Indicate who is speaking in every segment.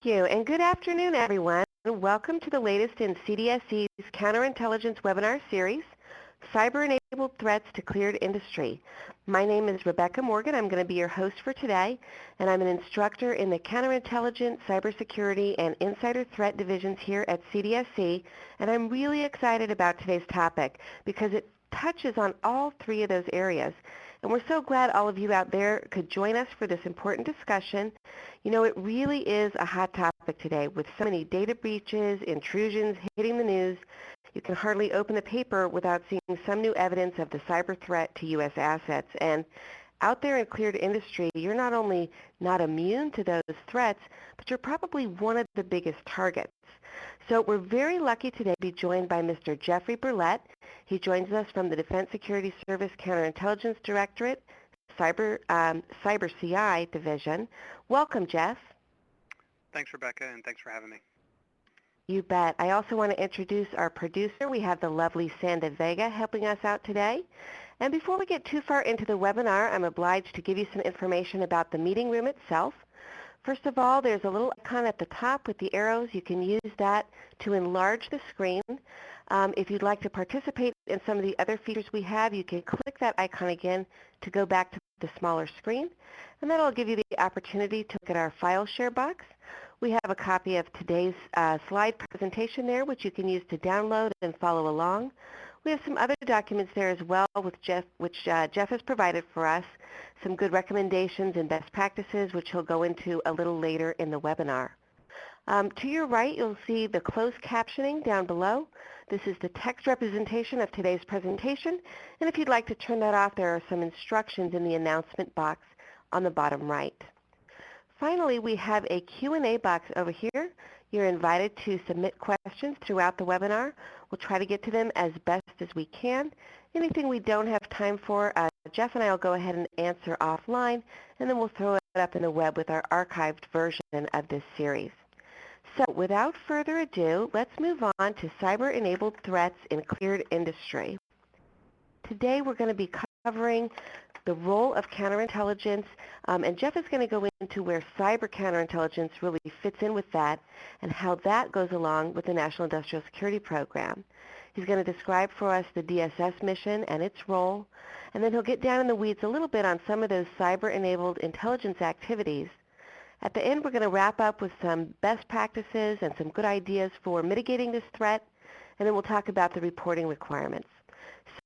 Speaker 1: you, and good afternoon, everyone. Welcome to the latest in CDSC's Counterintelligence webinar series, Cyber-Enabled Threats to Cleared Industry. My name is Rebecca Morgan. I'm going to be your host for today, and I'm an instructor in the Counterintelligence, Cybersecurity, and Insider Threat divisions here at CDSC, and I'm really excited about today's topic because it touches on all three of those areas. And we're so glad all of you out there could join us for this important discussion. You know, it really is a hot topic today with so many data breaches, intrusions hitting the news. You can hardly open the paper without seeing some new evidence of the cyber threat to U.S. assets. And out there in cleared industry, you're not only not immune to those threats, but you're probably one of the biggest targets. So we're very lucky today to be joined by Mr. Jeffrey Burlett. He joins us from the Defense Security Service Counterintelligence Directorate, Cyber CI Division. Welcome, Jeff.
Speaker 2: Thanks, Rebecca, and thanks for having me.
Speaker 1: You bet. I also want to introduce our producer. We have the lovely Sanda Vega helping us out today. And before we get too far into the webinar, I'm obliged to give you some information about the meeting room itself. First of all, there's a little icon at the top with the arrows. You can use that to enlarge the screen. If you'd like to participate in some of the other features we have, you can click that icon again to go back to the smaller screen. And that'll give you the opportunity to look at our file share box. We have a copy of today's slide presentation there, which you can use to download and follow along. We have some other documents there as well, which Jeff has provided for us, some good recommendations and best practices, which he'll go into a little later in the webinar. To your right, you'll see the closed captioning down below. This is the text representation of today's presentation, and if you'd like to turn that off, there are some instructions in the announcement box on the bottom right. Finally, we have a Q&A box over here. You're invited to submit questions throughout the webinar. We'll try to get to them as best as we can. Anything we don't have time for, Jeff and I will go ahead and answer offline, and then we'll throw it up in the web with our archived version of this series. So without further ado, let's move on to cyber-enabled threats in cleared industry. Today we're going to be covering the role of counterintelligence, and Jeff is going to go into where cyber counterintelligence really fits in with that and how that goes along with the National Industrial Security Program. He's going to describe for us the DSS mission and its role, and then he'll get down in the weeds a little bit on some of those cyber-enabled intelligence activities. At the end, we're going to wrap up with some best practices and some good ideas for mitigating this threat, and then we'll talk about the reporting requirements.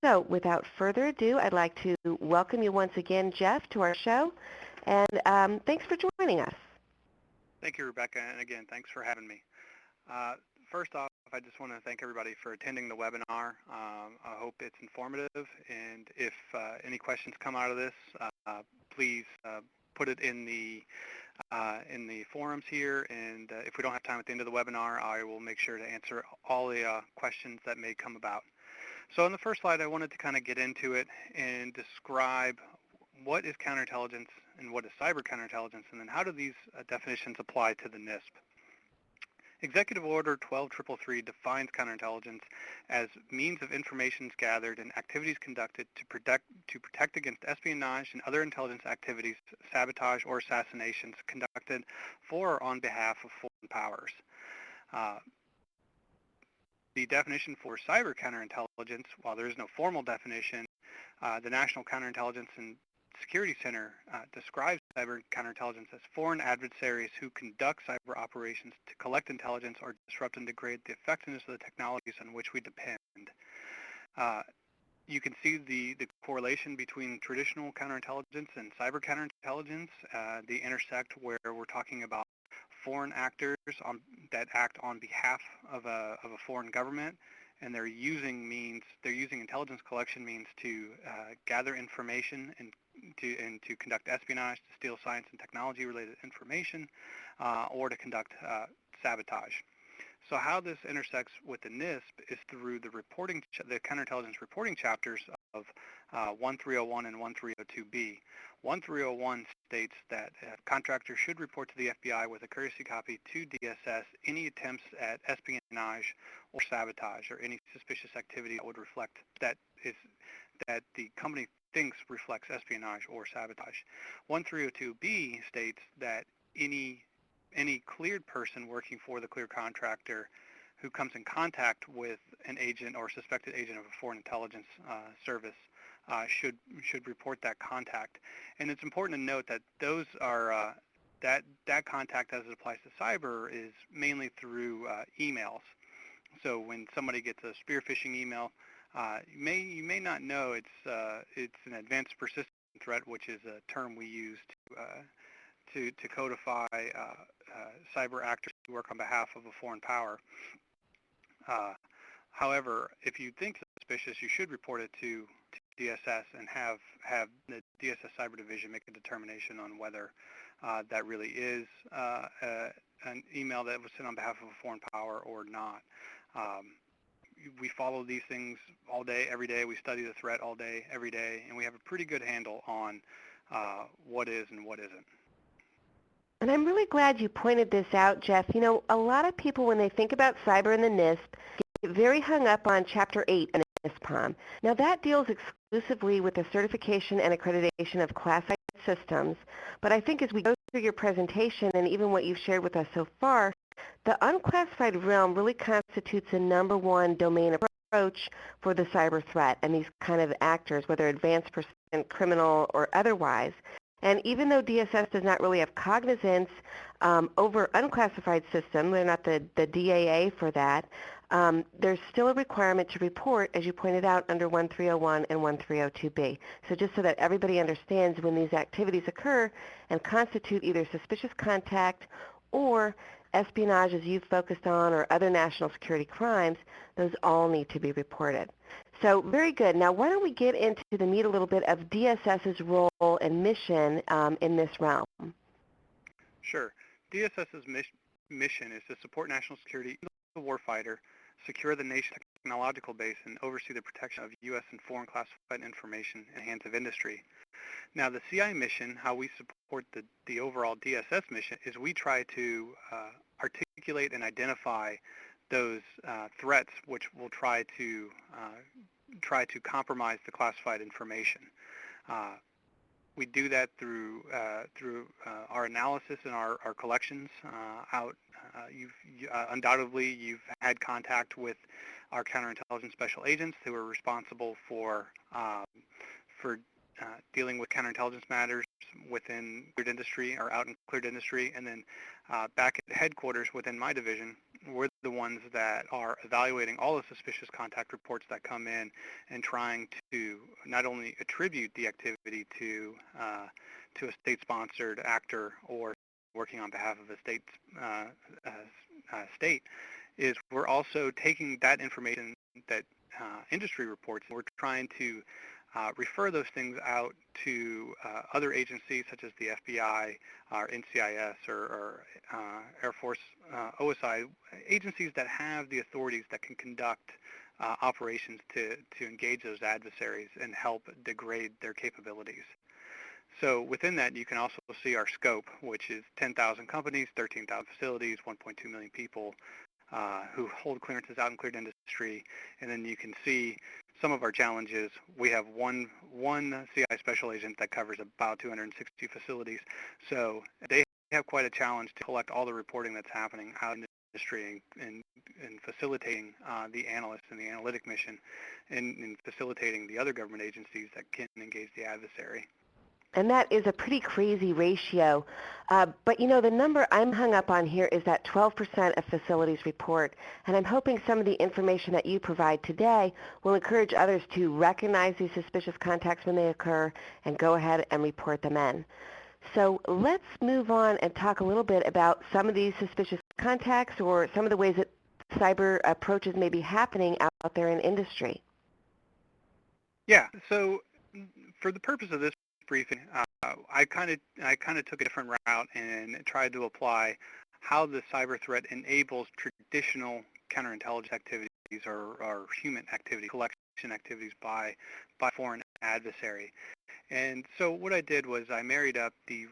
Speaker 1: So without further ado, I'd like to welcome you once again, Jeff, to our show, and thanks for joining us.
Speaker 2: Thank you, Rebecca, and again, thanks for having me. First off, I just want to thank everybody for attending the webinar. I hope it's informative, and if any questions come out of this, please put it in the forums here, and if we don't have time at the end of the webinar, I will make sure to answer all the questions that may come about. So on the first slide, I wanted to kind of get into it and describe what is counterintelligence and what is cyber counterintelligence, and then how do these definitions apply to the NISP. Executive Order 12333 defines counterintelligence as means of information gathered and activities conducted to protect against espionage and other intelligence activities, sabotage, or assassinations conducted for or on behalf of foreign powers. The definition for cyber counterintelligence, while there is no formal definition, the National Counterintelligence and Security Center describes cyber counterintelligence as foreign adversaries who conduct cyber operations to collect intelligence or disrupt and degrade the effectiveness of the technologies on which we depend. You can see the correlation between traditional counterintelligence and cyber counterintelligence. They intersect where we're talking about foreign actors that act on behalf of a foreign government, and they're using intelligence collection means to gather information and to conduct espionage, to steal science and technology related information, or to conduct sabotage. So how this intersects with the NISP is through the counterintelligence reporting chapters of 1301 and 1302B. 1301 states that contractors should report to the FBI with a courtesy copy to DSS any attempts at espionage or sabotage or any suspicious activity that would reflect that the company thinks reflects espionage or sabotage. 1302B states that any any cleared person working for the cleared contractor who comes in contact with an agent or suspected agent of a foreign intelligence service should report that contact. And it's important to note that those are that contact, as it applies to cyber, is mainly through emails. So when somebody gets a spear phishing email, you may not know it's an advanced persistent threat, which is a term we use to codify cyber actors who work on behalf of a foreign power. However, if you think suspicious, you should report it to DSS and have the DSS Cyber Division make a determination on whether that really is an email that was sent on behalf of a foreign power or not. We follow these things all day, every day. We study the threat all day, every day, and we have a pretty good handle on what is and what isn't.
Speaker 1: And I'm really glad you pointed this out, Jeff. You know, a lot of people, when they think about cyber and the NISP, get very hung up on Chapter 8 in the NISPOM. Now, that deals exclusively with the certification and accreditation of classified systems. But I think as we go through your presentation and even what you've shared with us so far, the unclassified realm really constitutes a number one domain approach for the cyber threat and these kind of actors, whether advanced, persistent, criminal, or otherwise. And even though DSS does not really have cognizance over unclassified systems, they're not the DAA for that, there's still a requirement to report, as you pointed out, under 1301 and 1302B. So just so that everybody understands, when these activities occur and constitute either suspicious contact or espionage, as you've focused on, or other national security crimes, those all need to be reported. So very good. Now why don't we get into the meat a little bit of DSS's role and mission in this realm?
Speaker 2: Sure. DSS's mission is to support national security, the warfighter, secure the nation's technological base, and oversee the protection of U.S. and foreign classified information in the hands of industry. Now, the CI mission, how we support the overall DSS mission, is we try to articulate and identify those threats which will try to compromise the classified information. We do that through our analysis and our collections out. Undoubtedly, you've had contact with our counterintelligence special agents who are responsible for dealing with counterintelligence matters within cleared industry or out in cleared industry, and then back at headquarters within my division, we're the ones that are evaluating all the suspicious contact reports that come in and trying to not only attribute the activity to a state-sponsored actor or working on behalf of a state, is we're also taking that information that industry reports, and we're trying to refer those things out to other agencies such as the FBI, or NCIS, or Air Force, OSI, agencies that have the authorities that can conduct operations to engage those adversaries and help degrade their capabilities. So within that, you can also see our scope, which is 10,000 companies, 13,000 facilities, 1.2 million people who hold clearances out in cleared industry, and then you can see some of our challenges. We have one CI special agent that covers about 260 facilities, so they have quite a challenge to collect all the reporting that's happening out in the industry and facilitating the analysts and the analytic mission and facilitating the other government agencies that can engage the adversary.
Speaker 1: And that is a pretty crazy ratio. But you know, the number I'm hung up on here is that 12% of facilities report. And I'm hoping some of the information that you provide today will encourage others to recognize these suspicious contacts when they occur and go ahead and report them in. So let's move on and talk a little bit about some of these suspicious contacts or some of the ways that cyber approaches may be happening out there in industry.
Speaker 2: Yeah, so for the purpose of this briefing, I kind of took a different route and tried to apply how the cyber threat enables traditional counterintelligence activities or human activity, collection activities by foreign adversary. And so what I did was I married up the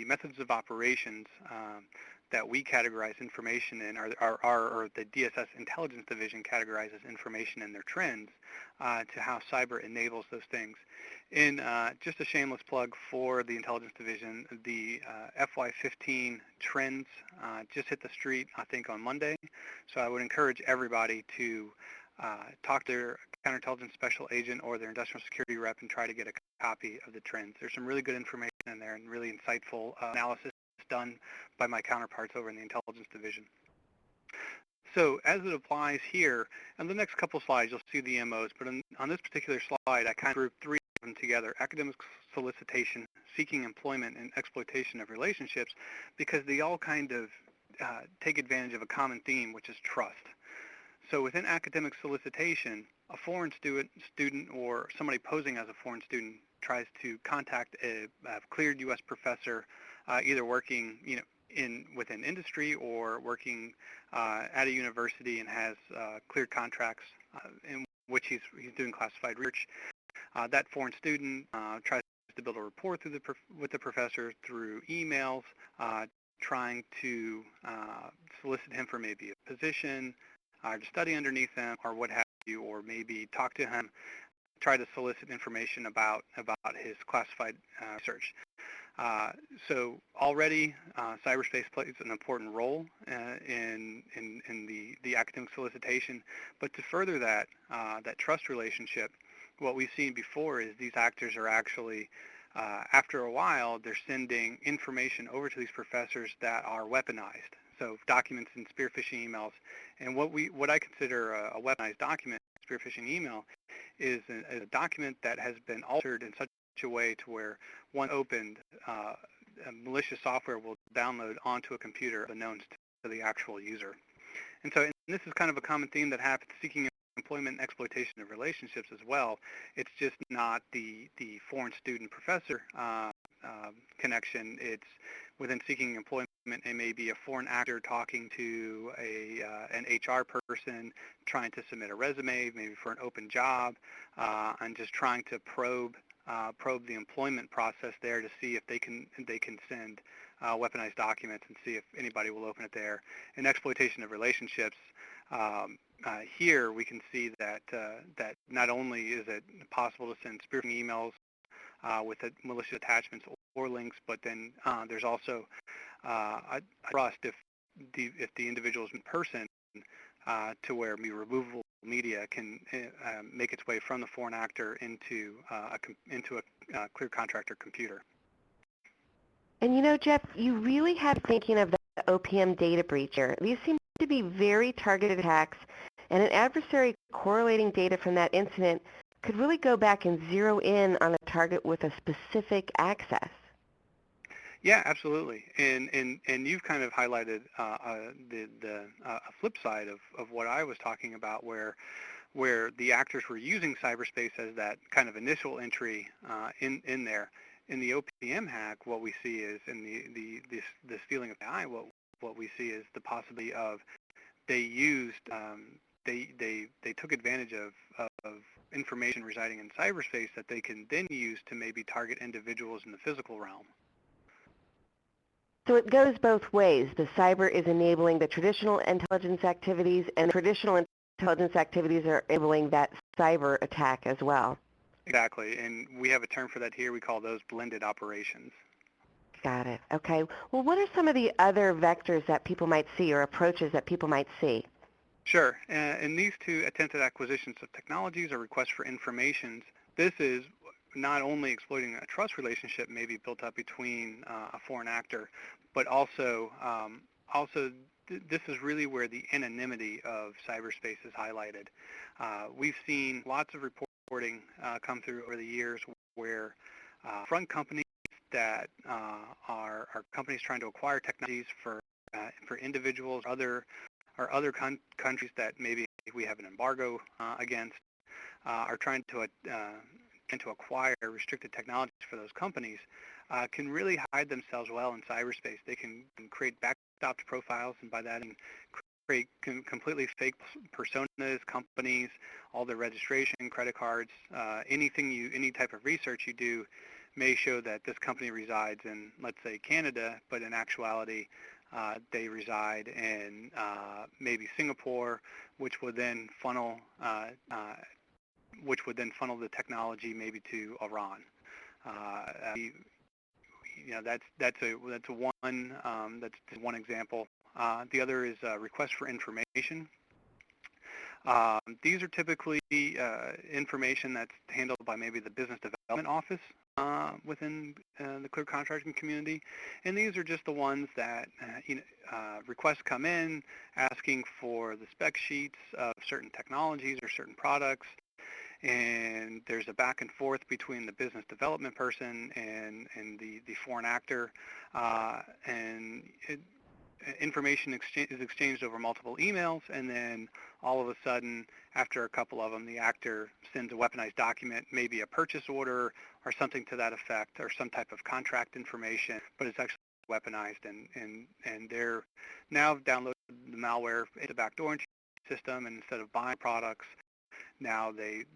Speaker 2: methods of operations that we categorize information in, or the DSS Intelligence Division categorizes information in their trends, to how cyber enables those things. In just a shameless plug for the Intelligence Division, the FY15 trends just hit the street, I think, on Monday. So I would encourage everybody to talk to their counterintelligence special agent or their industrial security rep and try to get a copy of the trends. There's some really good information in there and really insightful analysis done by my counterparts over in the Intelligence Division. So as it applies here, on the next couple slides, you'll see the MOs, but on this particular slide, I kind of grouped three of them together: academic solicitation, seeking employment, and exploitation of relationships, because they all kind of take advantage of a common theme, which is trust. So within academic solicitation, a foreign student or somebody posing as a foreign student tries to contact a cleared U.S. professor, either working, within industry or working at a university, and has cleared contracts in which he's doing classified research. That foreign student tries to build a rapport with the professor through emails, trying to solicit him for maybe a position, to study underneath him, or what have you, or maybe talk to him, try to solicit information about his classified research. So already, cyberspace plays an important role in the academic solicitation. But to further that trust relationship, what we've seen before is these actors are actually, after a while, they're sending information over to these professors that are weaponized. So documents and spear phishing emails. And what I consider a weaponized document, spear phishing email, is a document that has been altered in such a way to where, once opened, malicious software will download onto a computer unknown to the actual user. And so this is kind of a common theme that happens seeking employment and exploitation of relationships as well. It's just not the foreign student professor connection. It's within seeking employment. It may be a foreign actor talking to an HR person, trying to submit a resume, maybe for an open job, and just trying to probe the employment process there to see if they can send weaponized documents and see if anybody will open it there. In exploitation of relationships, here we can see that not only is it possible to send spoofing emails with malicious attachments or links, but then there's also a trust if the individual is in person, to where removable media can make its way from the foreign actor into a clear contractor computer.
Speaker 1: And Jeff, you really have thinking of the OPM data breach here. These seem to be very targeted attacks, and an adversary correlating data from that incident could really go back and zero in on a target with a specific access.
Speaker 2: Yeah, absolutely. And you've kind of highlighted the flip side of what I was talking about, where the actors were using cyberspace as that kind of initial entry in there. In the OPM hack, what we see is, in this feeling of AI, what we see is the possibility of they used they took advantage of information residing in cyberspace that they can then use to maybe target individuals in the physical realm.
Speaker 1: So it goes both ways. The cyber is enabling the traditional intelligence activities, and the traditional intelligence activities are enabling that cyber attack as well.
Speaker 2: Exactly, and we have a term for that here. We call those blended operations.
Speaker 1: Got it. Okay. Well, what are some of the other vectors that people might see, or approaches that people might see?
Speaker 2: Sure. In these two attempted acquisitions of technologies or requests for information, this is not only exploiting a trust relationship maybe built up between a foreign actor, but also this is really where the anonymity of cyberspace is highlighted. We've seen lots of reporting come through over the years where front companies that are companies trying to acquire technologies for individuals or other countries that maybe we have an embargo against, are trying to acquire restricted technologies for those companies, can really hide themselves well in cyberspace. They can create backstopped profiles, and by that I mean create completely fake personas, companies, all their registration, credit cards, any type of research you do may show that this company resides in, let's say, Canada, but in actuality they reside in maybe Singapore, which would then funnel the technology maybe to Iran. That's one example. The other is requests for information. These are typically information that's handled by maybe the business development office within the clear contracting community, and these are just the ones that requests come in asking for the spec sheets of certain technologies or certain products, and there's a back and forth between the business development person and the foreign actor, and information is exchanged over multiple emails, and then all of a sudden, after a couple of them, the actor sends a weaponized document, maybe a purchase order or something to that effect, or some type of contract information, but it's actually weaponized, and they're now downloaded the malware into the backdoor into the system, and instead of buying products, now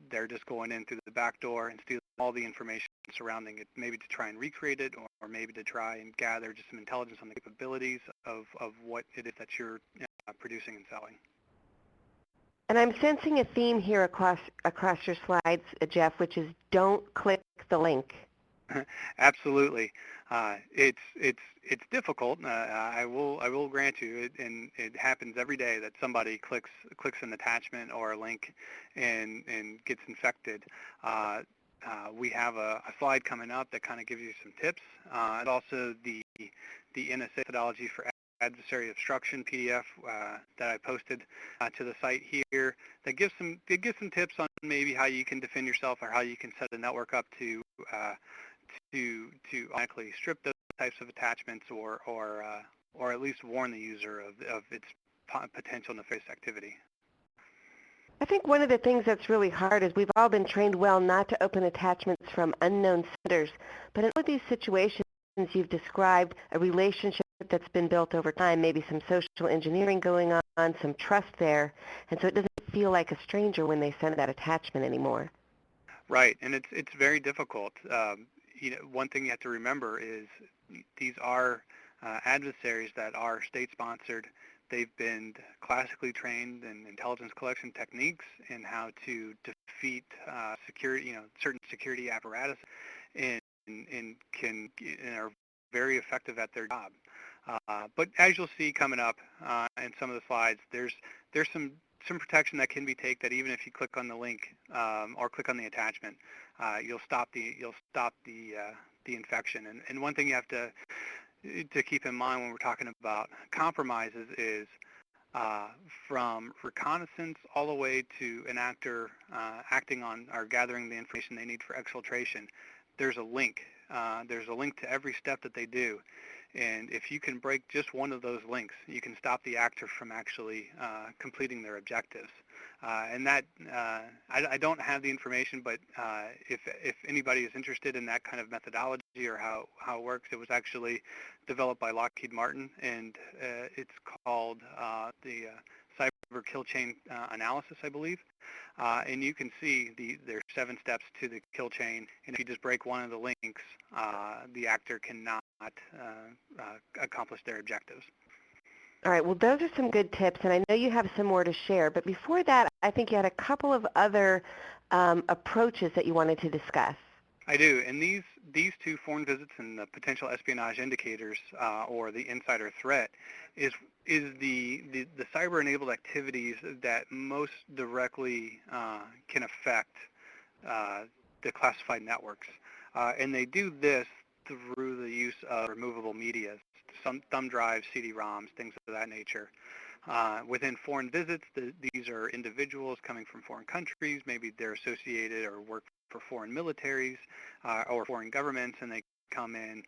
Speaker 2: they're just going in through the back door and stealing all the information surrounding it, maybe to try and recreate it, or maybe to try and gather just some intelligence on the capabilities of what it is that you're producing and selling.
Speaker 1: And I'm sensing a theme here across your slides, Jeff, which is don't click the link.
Speaker 2: Absolutely. It's difficult. I will grant you, and it happens every day that somebody clicks an attachment or a link and gets infected. We have a slide coming up that kind of gives you some tips, and also the NSA methodology for adversary obstruction PDF that I posted to the site here that gives some tips on maybe how you can defend yourself, or how you can set a network up to automatically strip those types of attachments, or at least warn the user of its potential nefarious activity.
Speaker 1: I think one of the things that's really hard is we've all been trained well not to open attachments from unknown senders, but in all of these situations you've described a relationship that's been built over time, maybe some social engineering going on, some trust there, and so it doesn't feel like a stranger when they send that attachment anymore.
Speaker 2: Right, and it's very difficult. One thing you have to remember is these are adversaries that are state-sponsored. They've been classically trained in intelligence collection techniques and how to defeat certain security apparatus, and are very effective at their job. But as you'll see coming up in some of the slides, there's some protection that can be taken, that even if you click on the link or click on the attachment, you'll stop the infection. And one thing you have to keep in mind when we're talking about compromises is from reconnaissance all the way to an actor acting on or gathering the information they need for exfiltration. There's a link. There's a link to every step that they do. And if you can break just one of those links, you can stop the actor from actually completing their objectives. And that, I don't have the information, but if anybody is interested in that kind of methodology or how it works, it was actually developed by Lockheed Martin, and it's called the cyber kill chain analysis, I believe. And you can see there's 7 steps to the kill chain, and if you just break one of the links, the actor cannot accomplish their objectives.
Speaker 1: All right, well, those are some good tips, and I know you have some more to share. But before that, I think you had a couple of other approaches that you wanted to discuss. I
Speaker 2: do, and these 2 foreign visits and the potential espionage indicators, or the insider threat, is the cyber-enabled activities that most directly can affect the classified networks. And they do this through the use of removable media, some thumb drives, CD-ROMs, things of that nature. Within foreign visits, these are individuals coming from foreign countries. Maybe they're associated or work for foreign militaries or foreign governments, and they come in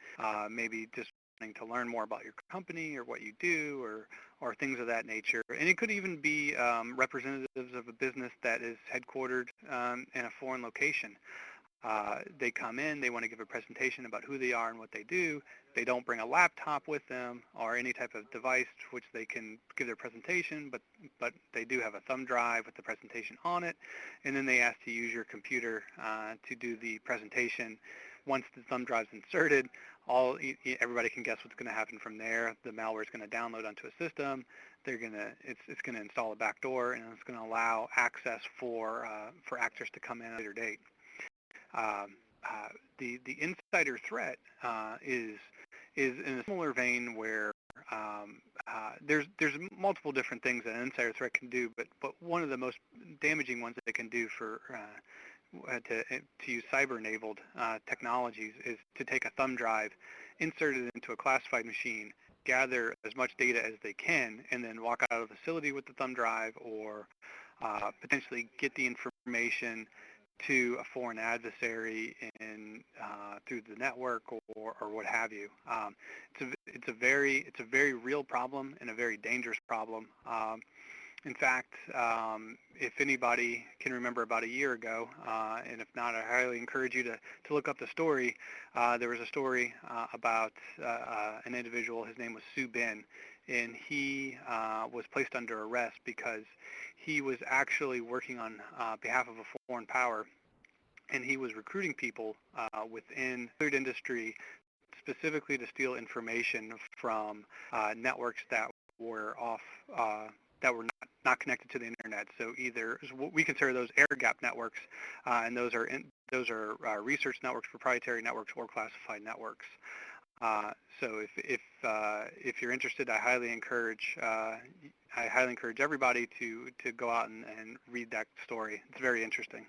Speaker 2: maybe just wanting to learn more about your company or what you do, or things of that nature. And it could even be representatives of a business that is headquartered in a foreign location. They come in, they want to give a presentation about who they are and what they do. They don't bring a laptop with them or any type of device which they can give their presentation, but they do have a thumb drive with the presentation on it, and then they ask to use your computer to do the presentation. Once the thumb drive's inserted, everybody can guess what's going to happen from there. The malware is going to download onto a system. It's going to install a backdoor, and it's going to allow access for actors to come in at a later date. The insider threat is in a similar vein where there's multiple different things that an insider threat can do, but one of the most damaging ones that it can do to use cyber-enabled technologies is to take a thumb drive, insert it into a classified machine, gather as much data as they can, and then walk out of the facility with the thumb drive, or potentially get the information to a foreign adversary through the network or what have you. It's a very real problem and a very dangerous problem. In fact, if anybody can remember about a year ago, and if not, I highly encourage you to look up the story. There was a story about an individual. His name was Sue Bin, and he was placed under arrest because he was actually working on behalf of a foreign power, and he was recruiting people within the third industry specifically to steal information from networks that were not connected to the internet. So either we consider those air-gapped networks, and those are research networks, proprietary networks, or classified networks. So if you're interested, I highly encourage everybody to go out and read that story. It's very interesting.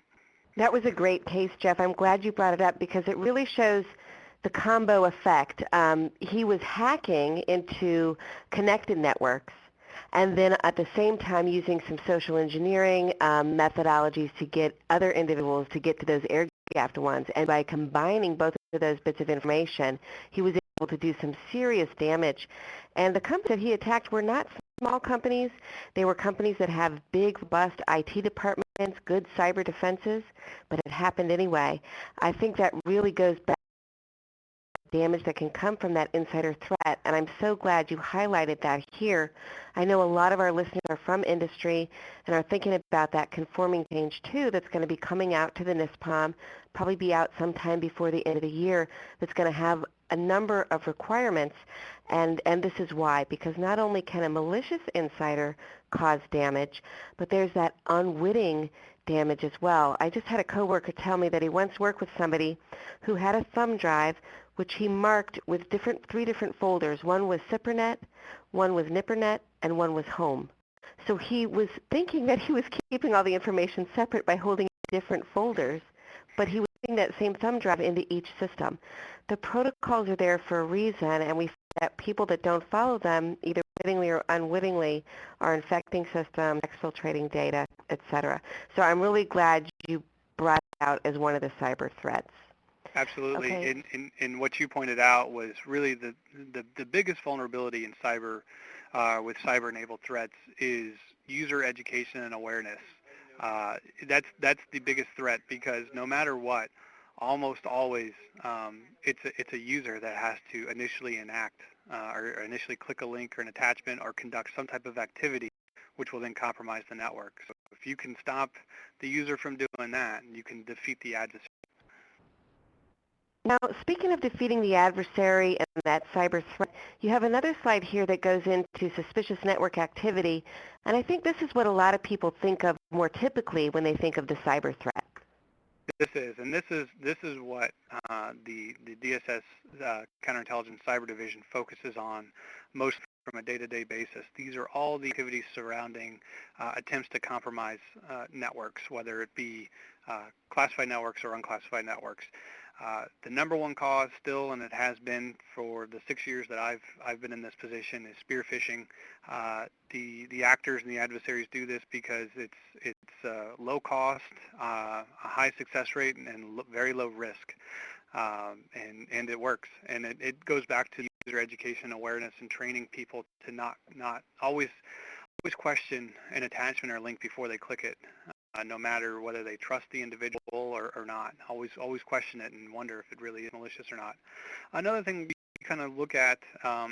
Speaker 1: That was a great case, Jeff. I'm glad you brought it up because it really shows the combo effect. He was hacking into connected networks, and then at the same time using some social engineering methodologies to get other individuals to get to those air-gapped ones. And by combining both of those bits of information, he was able to do some serious damage. And the companies that he attacked were not small companies. They were companies that have big, robust IT departments, good cyber defenses, but it happened anyway. I think that really goes back to the damage that can come from that insider threat, and I'm so glad you highlighted that here. I know a lot of our listeners are from industry and are thinking about that conforming change too that's going to be coming out to the NISPOM, probably be out sometime before the end of the year, that's going to have a number of requirements, and this is why, because not only can a malicious insider cause damage, but there's that unwitting damage as well. I just had a coworker tell me that he once worked with somebody who had a thumb drive which he marked with three different folders. One was SIPRNet, one was NIPRNet, and one was home. So he was thinking that he was keeping all the information separate by holding different folders, but he was putting that same thumb drive into each system. The protocols are there for a reason, and we find that people that don't follow them, either wittingly or unwittingly, are infecting systems, exfiltrating data, etc. So I'm really glad you brought it out as one of the cyber threats.
Speaker 2: Absolutely,
Speaker 1: Okay.
Speaker 2: and what you pointed out was really the biggest vulnerability in cyber, with cyber-enabled threats, is user education and awareness. That's the biggest threat, because no matter what, almost always it's a user that has to initially enact or initially click a link or an attachment or conduct some type of activity which will then compromise the network. So if you can stop the user from doing that, you can defeat the adversary.
Speaker 1: Now, speaking of defeating the adversary and that cyber threat, you have another slide here that goes into suspicious network activity, and I think this is what a lot of people think of more typically when they think of the cyber threat.
Speaker 2: This is what the DSS Counterintelligence Cyber Division focuses on most from a day-to-day basis. These are all the activities surrounding attempts to compromise networks, whether it be classified networks or unclassified networks. The number one cause still, and it has been for the 6 years that I've been in this position, is spear phishing. The actors and the adversaries do this because it's low cost, a high success rate, and very low risk, and it works. And it goes back to user education, awareness, and training people to not always question an attachment or link before they click it. No matter whether they trust the individual or not. Always question it and wonder if it really is malicious or not. Another thing we kind of look at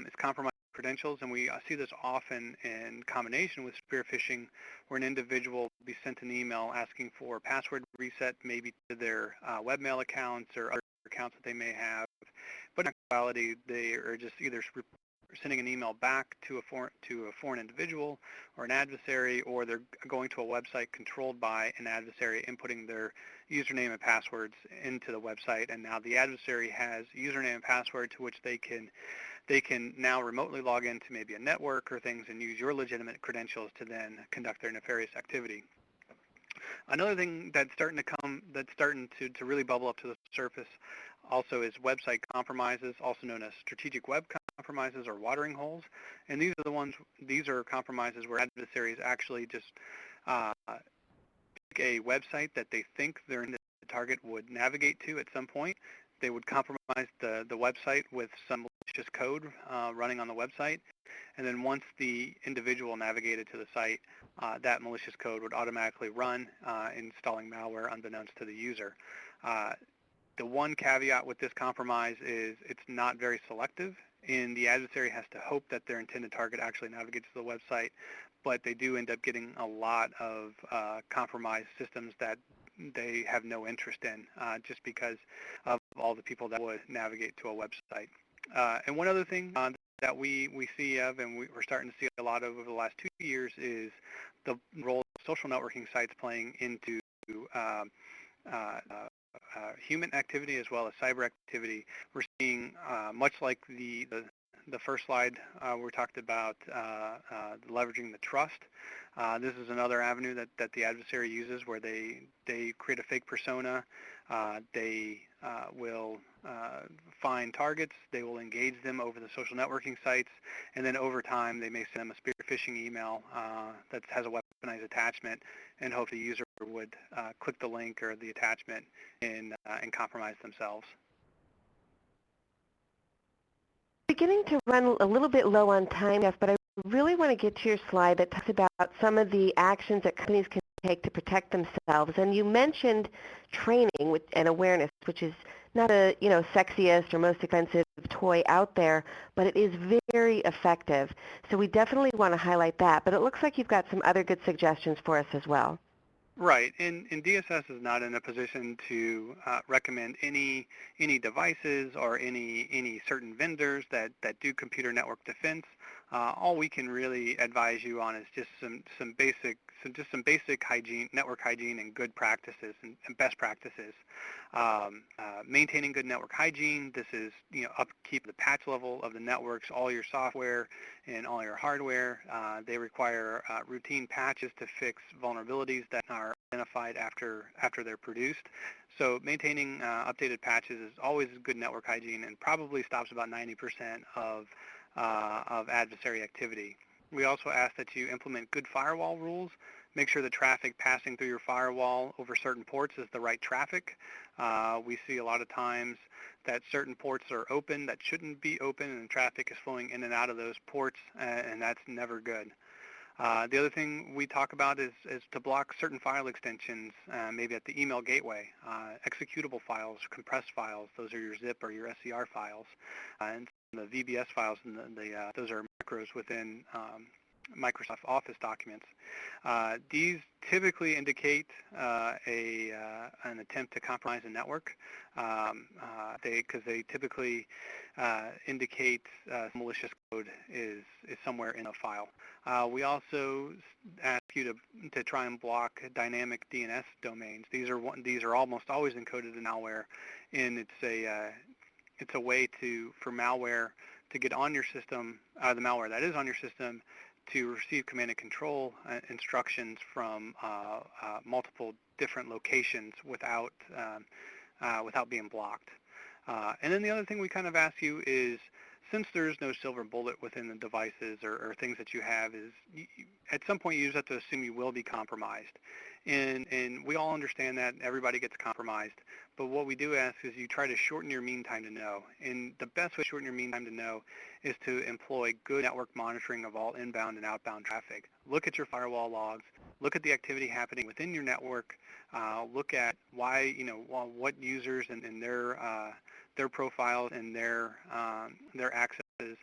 Speaker 2: is compromised credentials, and we see this often in combination with spear phishing, where an individual will be sent an email asking for a password reset, maybe to their webmail accounts or other accounts that they may have, but in actuality, they are just either sending an email back to a foreign individual or an adversary, or they're going to a website controlled by an adversary, inputting their username and passwords into the website, and now the adversary has username and password to which they can now remotely log into maybe a network or things and use your legitimate credentials to then conduct their nefarious activity. Another thing that's starting to really bubble up to the surface also is website compromises, also known as strategic web compromises or watering holes. And these are compromises where adversaries actually just pick a website that they think their intended target would navigate to at some point. They would compromise the website with some malicious code running on the website. And then once the individual navigated to the site, that malicious code would automatically run, installing malware unbeknownst to the user. The one caveat with this compromise is it's not very selective, and the adversary has to hope that their intended target actually navigates to the website, but they do end up getting a lot of compromised systems that they have no interest in, just because of all the people that would navigate to a website. And one other thing that we see of, and we're starting to see a lot of over the last 2 years, is the role of social networking sites playing into human activity as well as cyber activity. We're seeing, much like the first slide we talked about, leveraging the trust. This is another avenue that the adversary uses, where they create a fake persona. They will find targets. They will engage them over the social networking sites, and then over time they may send them a spear phishing email that has a weaponized attachment, and hope the user would click the link or the attachment and compromise themselves.
Speaker 1: Beginning to run a little bit low on time, Jeff, but I really want to get to your slide that talks about some of the actions that companies can take to protect themselves. And you mentioned training and awareness, which is not a sexiest or most expensive toy out there, but it is very effective. So we definitely want to highlight that. But it looks like you've got some other good suggestions for us as well.
Speaker 2: Right, and DSS is not in a position to recommend any devices or any certain vendors that do computer network defense. All we can really advise you on is just some basic hygiene, network hygiene, and good practices and best practices. Maintaining good network hygiene. This is upkeep the patch level of the networks, all your software and all your hardware. They require routine patches to fix vulnerabilities that are identified after they're produced. So maintaining updated patches is always good network hygiene, and probably stops about 90% of adversary activity. We also ask that you implement good firewall rules. Make sure the traffic passing through your firewall over certain ports is the right traffic. We see a lot of times that certain ports are open that shouldn't be open, and traffic is flowing in and out of those ports, and that's never good. The other thing we talk about is to block certain file extensions, maybe at the email gateway. Executable files, compressed files, those are your zip or your SCR files. And the VBS files, and those are macros within Microsoft Office documents. These typically indicate an attempt to compromise a network, because they typically indicate malicious code is somewhere in a file. We also ask you to try and block dynamic DNS domains. These are almost always encoded in malware, and it's a way for malware to get on your system, the malware that is on your system, to receive command and control instructions from multiple different locations without being blocked. And then the other thing we kind of ask you is, since there's no silver bullet within the devices or things that you have, is at some point you just have to assume you will be compromised. And we all understand that everybody gets compromised, but what we do ask is you try to shorten your mean time to know. And the best way to shorten your mean time to know is to employ good network monitoring of all inbound and outbound traffic. Look at your firewall logs, look at the activity happening within your network, look at what users and their profiles and their accesses.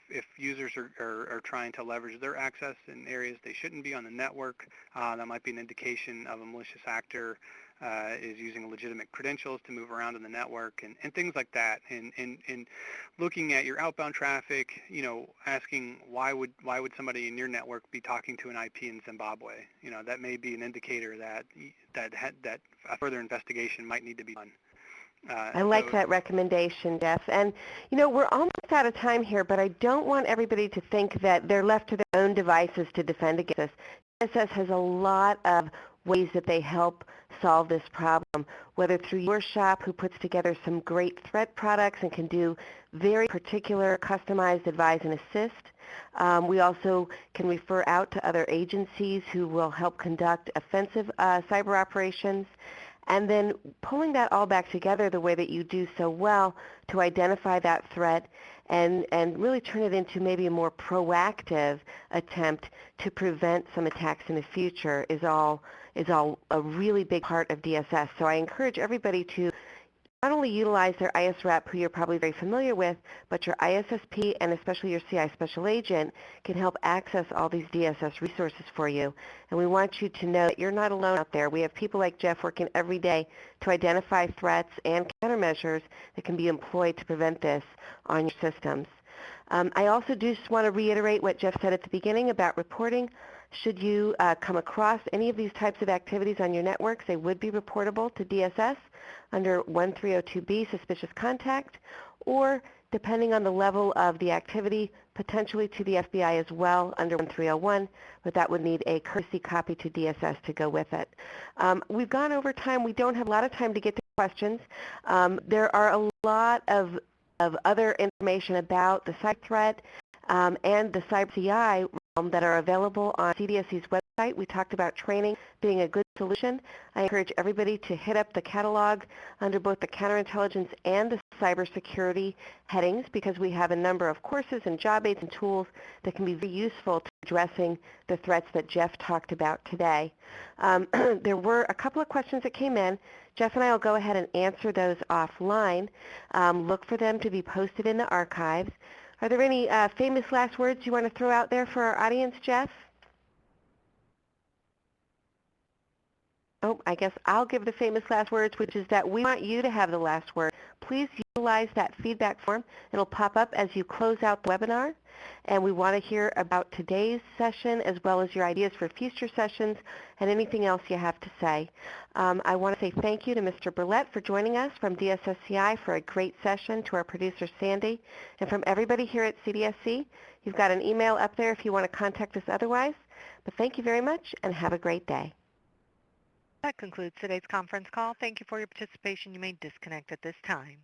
Speaker 2: If users are trying to leverage their access in areas they shouldn't be on the network, that might be an indication of a malicious actor is using legitimate credentials to move around in the network, and things like that. And looking at your outbound traffic, asking why would somebody in your network be talking to an IP in Zimbabwe? That may be an indicator that a further investigation might need to be done.
Speaker 1: I like that recommendation, Jeff. And, we're almost out of time here, but I don't want everybody to think that they're left to their own devices to defend against this. DSS has a lot of ways that they help solve this problem, whether through your shop, who puts together some great threat products and can do very particular customized advise and assist. We also can refer out to other agencies who will help conduct offensive cyber operations. And then pulling that all back together the way that you do so well to identify that threat and really turn it into maybe a more proactive attempt to prevent some attacks in the future is all a really big part of DSS. So I encourage everybody to not only utilize their ISREP, who you're probably very familiar with, but your ISSP and especially your CI Special Agent can help access all these DSS resources for you. And we want you to know that you're not alone out there. We have people like Jeff working every day to identify threats and countermeasures that can be employed to prevent this on your systems. I also just want to reiterate what Jeff said at the beginning about reporting. Should you come across any of these types of activities on your networks, they would be reportable to DSS under 1302B, suspicious contact, or depending on the level of the activity, potentially to the FBI as well under 1301, but that would need a courtesy copy to DSS to go with it. We've gone over time. We don't have a lot of time to get to questions. There are a lot of other information about the cyber threat and the cyber CI that are available on CDSC's website. We talked about training being a good solution. I encourage everybody to hit up the catalog under both the counterintelligence and the cybersecurity headings because we have a number of courses and job aids and tools that can be very useful to addressing the threats that Jeff talked about today. There were a couple of questions that came in. Jeff and I will go ahead and answer those offline. Look for them to be posted in the archives. Are there any famous last words you want to throw out there for our audience, Jeff? Oh, I guess I'll give the famous last words, which is that we want you to have the last word. Please utilize that feedback form. It'll pop up as you close out the webinar. And we want to hear about today's session as well as your ideas for future sessions and anything else you have to say. I want to say thank you to Mr. Burlett for joining us from DSSCI for a great session, to our producer Sandy, and from everybody here at CDSC. You've got an email up there if you want to contact us otherwise. But thank you very much and have a great day.
Speaker 3: That concludes today's conference call. Thank you for your participation. You may disconnect at this time.